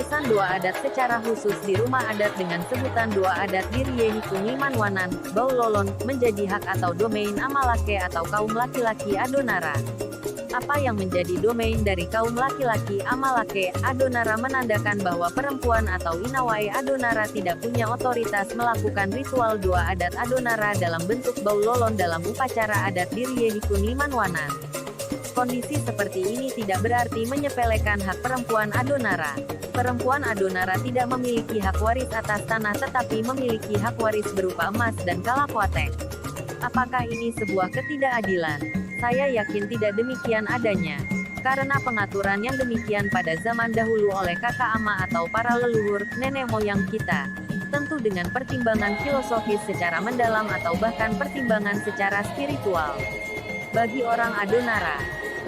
Tulisan doa adat secara khusus di rumah adat dengan sebutan doa adat Dirye Hikung Limanwanan, Baulolon, menjadi hak atau domain Amalake atau kaum laki-laki Adonara. Apa yang menjadi domain dari kaum laki-laki Amalake Adonara menandakan bahwa perempuan atau Inawai Adonara tidak punya otoritas melakukan ritual doa adat Adonara dalam bentuk Baulolon dalam upacara adat Dirye Hikung Limanwanan. Kondisi seperti ini tidak berarti menyepelekan hak perempuan Adonara. Perempuan Adonara tidak memiliki hak waris atas tanah tetapi memiliki hak waris berupa emas dan kalakuatek. Apakah ini sebuah ketidakadilan? Saya yakin tidak demikian adanya. Karena pengaturan yang demikian pada zaman dahulu oleh kakak ama atau para leluhur, nenek moyang kita. Tentu dengan pertimbangan filosofis secara mendalam atau bahkan pertimbangan secara spiritual. Bagi orang Adonara,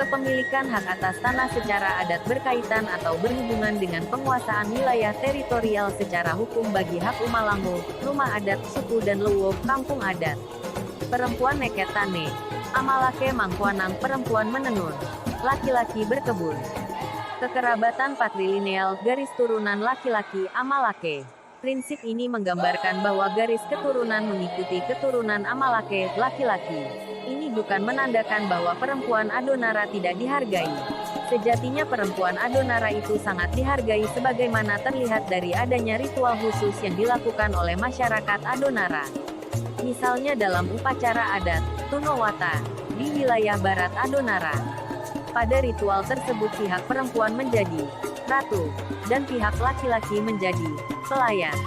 kepemilikan hak atas tanah secara adat berkaitan atau berhubungan dengan penguasaan wilayah teritorial secara hukum bagi hak Umalango, rumah adat, suku dan Luwo, kampung adat. Perempuan neket tane. Amalake Mangkuanang, perempuan menenun. Laki-laki berkebun. Kekerabatan patrilineal, garis turunan laki-laki Amalake. Prinsip ini menggambarkan bahwa garis keturunan mengikuti keturunan Amalake, laki-laki. Ini bukan menandakan bahwa perempuan Adonara tidak dihargai. Sejatinya perempuan Adonara itu sangat dihargai sebagaimana terlihat dari adanya ritual khusus yang dilakukan oleh masyarakat Adonara. Misalnya dalam upacara adat, Tunowata, di wilayah barat Adonara. Pada ritual tersebut pihak perempuan menjadi ratu, dan pihak laki-laki menjadi pelayan.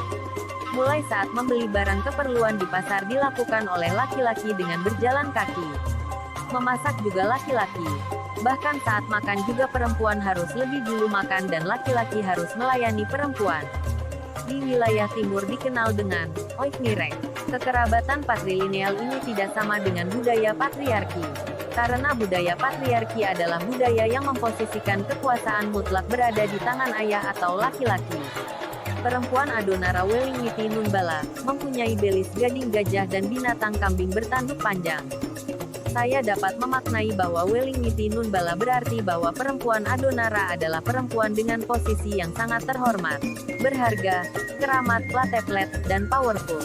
Mulai saat membeli barang keperluan di pasar dilakukan oleh laki-laki dengan berjalan kaki. Memasak juga laki-laki. Bahkan saat makan juga perempuan harus lebih dulu makan dan laki-laki harus melayani perempuan. Di wilayah timur dikenal dengan Oikmirek. Kekerabatan patrilineal ini tidak sama dengan budaya patriarki. Karena budaya patriarki adalah budaya yang memposisikan kekuasaan mutlak berada di tangan ayah atau laki-laki. Perempuan Adonara Welingiti Nunbala mempunyai belis gading gajah dan binatang kambing bertanduk panjang. Saya dapat memaknai bahwa Welingiti Nunbala berarti bahwa perempuan Adonara adalah perempuan dengan posisi yang sangat terhormat, berharga, keramat, plateplet, dan powerful.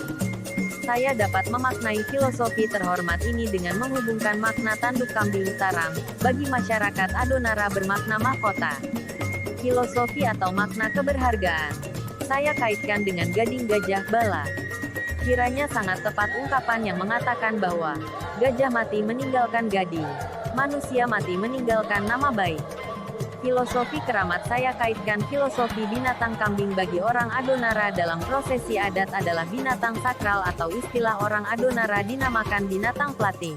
Saya dapat memaknai filosofi terhormat ini dengan menghubungkan makna tanduk kambing tarang, bagi masyarakat Adonara bermakna mahkota. Filosofi atau makna keberhargaan. Saya kaitkan dengan gading gajah bala. Kiranya sangat tepat ungkapan yang mengatakan bahwa gajah mati meninggalkan gading, manusia mati meninggalkan nama baik. Filosofi keramat saya kaitkan filosofi binatang kambing bagi orang Adonara dalam prosesi adat adalah binatang sakral atau istilah orang Adonara dinamakan binatang plating.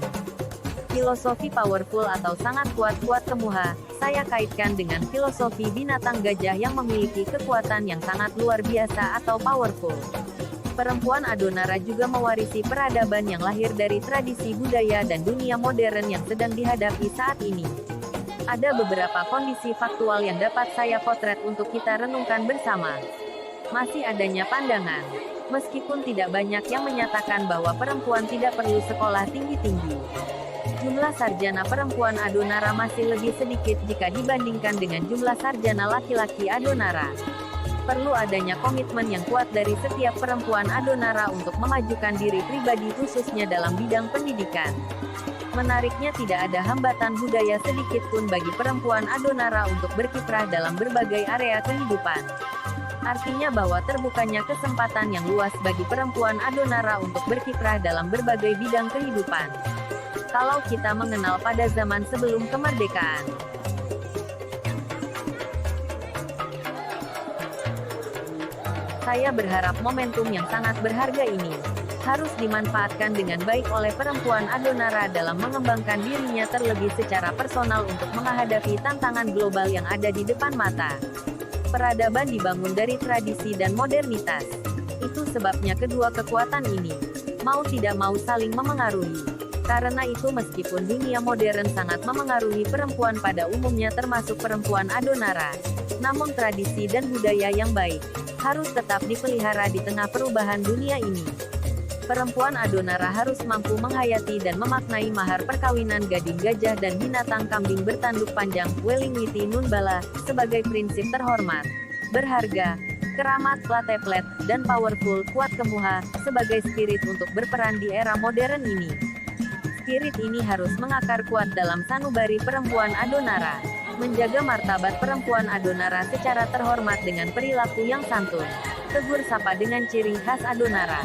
Filosofi powerful atau sangat kuat kemuha, saya kaitkan dengan filosofi binatang gajah yang memiliki kekuatan yang sangat luar biasa atau powerful. Perempuan Adonara juga mewarisi peradaban yang lahir dari tradisi budaya dan dunia modern yang sedang dihadapi saat ini. Ada beberapa kondisi faktual yang dapat saya potret untuk kita renungkan bersama. Masih adanya pandangan, meskipun tidak banyak yang menyatakan bahwa perempuan tidak perlu sekolah tinggi-tinggi. Jumlah sarjana perempuan Adonara masih lebih sedikit jika dibandingkan dengan jumlah sarjana laki-laki Adonara. Perlu adanya komitmen yang kuat dari setiap perempuan Adonara untuk memajukan diri pribadi khususnya dalam bidang pendidikan. Menariknya tidak ada hambatan budaya sedikit pun bagi perempuan Adonara untuk berkiprah dalam berbagai area kehidupan. Artinya bahwa terbukanya kesempatan yang luas bagi perempuan Adonara untuk berkiprah dalam berbagai bidang kehidupan. Kalau kita mengenal pada zaman sebelum kemerdekaan. Saya berharap momentum yang sangat berharga ini harus dimanfaatkan dengan baik oleh perempuan Adonara dalam mengembangkan dirinya terlebih secara personal untuk menghadapi tantangan global yang ada di depan mata. Peradaban dibangun dari tradisi dan modernitas. Itu sebabnya kedua kekuatan ini, mau tidak mau saling memengaruhi. Karena itu meskipun dunia modern sangat memengaruhi perempuan pada umumnya termasuk perempuan Adonara, namun tradisi dan budaya yang baik harus tetap dipelihara di tengah perubahan dunia ini. Perempuan Adonara harus mampu menghayati dan memaknai mahar perkawinan gading gajah dan binatang kambing bertanduk panjang, Welingiti Nunbala, sebagai prinsip terhormat. berharga, keramat, lateplet, dan powerful, kuat kemuha, sebagai spirit untuk berperan di era modern ini. Spirit ini harus mengakar kuat dalam sanubari perempuan Adonara. Menjaga martabat perempuan Adonara secara terhormat dengan perilaku yang santun. Tegur sapa dengan ciri khas Adonara.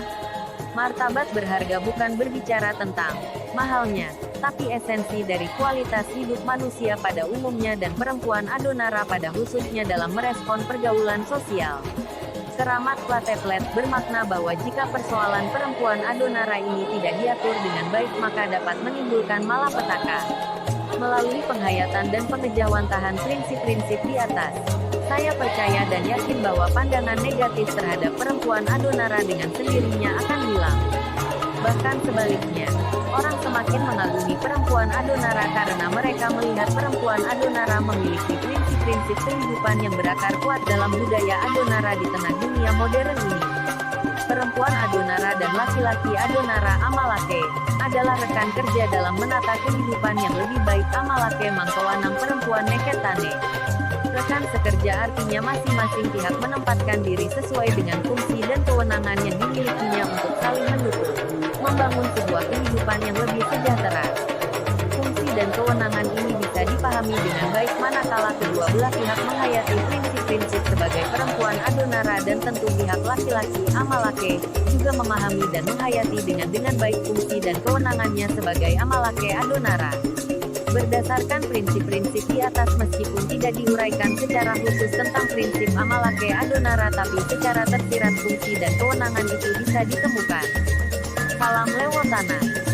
Martabat berharga bukan berbicara tentang mahalnya, tapi esensi dari kualitas hidup manusia pada umumnya dan perempuan Adonara pada khususnya dalam merespon pergaulan sosial. Keramat lateplet bermakna bahwa jika persoalan perempuan Adonara ini tidak diatur dengan baik maka dapat menimbulkan malapetaka. Melalui penghayatan dan pengejawantahan prinsip-prinsip di atas, saya percaya dan yakin bahwa pandangan negatif terhadap perempuan Adonara dengan sendirinya akan hilang. Bahkan sebaliknya, orang semakin mengagumi perempuan Adonara karena mereka melihat perempuan Adonara memiliki prinsip-prinsip kehidupan yang berakar kuat dalam budaya Adonara di tengah dunia modern ini. Perempuan Adonara dan laki-laki Adonara Amalake adalah rekan kerja dalam menata kehidupan yang lebih baik. Amalake mangkowanang perempuan Neketane. Rekan sekerja artinya masing-masing pihak menempatkan diri sesuai dengan fungsi dan kewenangan yang dimilikinya untuk saling mendukung, membangun sebuah kehidupan yang lebih sejahtera. Fungsi dan kewenangan ini bisa dipahami dengan baik manakala kedua belah pihak menghayati prinsip-prinsip sebagai perempuan Adonara dan tentu pihak laki-laki Amalake juga memahami dan menghayati dengan baik fungsi dan kewenangannya sebagai Amalake Adonara. Berdasarkan prinsip-prinsip di atas meskipun tidak diuraikan secara khusus tentang prinsip Amalake Adonara tapi secara tersirat fungsi dan kewenangan itu bisa ditemukan. Salam Lewotana.